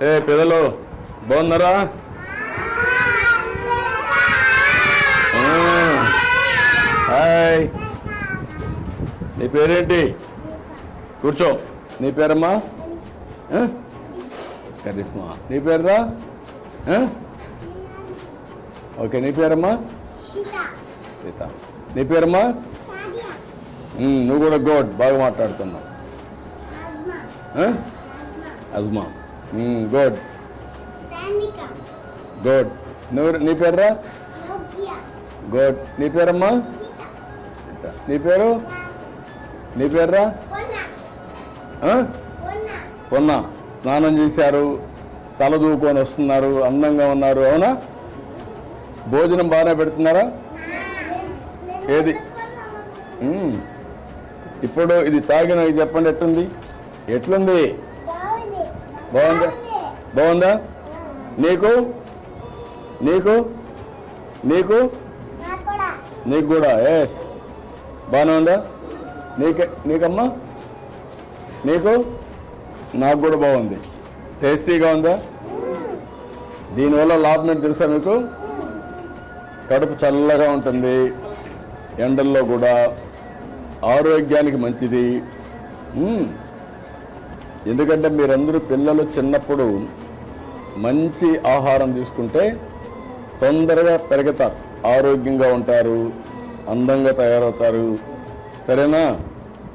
ఏ పిల్లలు బాగున్నారా? హాయ్, నీ పేరేంటి? కూర్చో. నీ పేరమ్మా? కరిష్మా. నీ పేరురా? ఓకే, నీ పేరమ్మా? సీత. నీ పేరమ్మా? నువ్వు కూడా గుడ్, బాగా మాట్లాడుతున్నావు. అజ్మా. Good good. నువ్వు నీ పేరురా? గుడ్. నీ పేరమ్మా? నీ పేరు? నీ పేరురా? పొన్న. స్నానం చేశారు, తల దూకొని వస్తున్నారు, అందంగా ఉన్నారు. అవునా? భోజనం బాగానే పెడుతున్నారా? ఏది ఇప్పుడు ఇది తాగిన చెప్పండి, ఎట్లుంది? ఎట్లుంది? బాగుందా? బాగుందా? నీకు నీకు నీకు నీకు కూడా? ఎస్, బాగానే ఉందా? నీకమ్మా? నీకు? నాకు కూడా బాగుంది. టేస్టీగా ఉందా? దీనివల్ల లాభం ఏంటి తెలుసా మీకు? కడుపు చల్లగా ఉంటుంది, ఎండల్లో కూడా ఆరోగ్యానికి మంచిది. ఎందుకంటే మీరందరూ పిల్లలు చిన్నప్పుడు మంచి ఆహారం తీసుకుంటే తొందరగా పెరుగుతారు, ఆరోగ్యంగా ఉంటారు, అందంగా తయారవుతారు. సరేనా?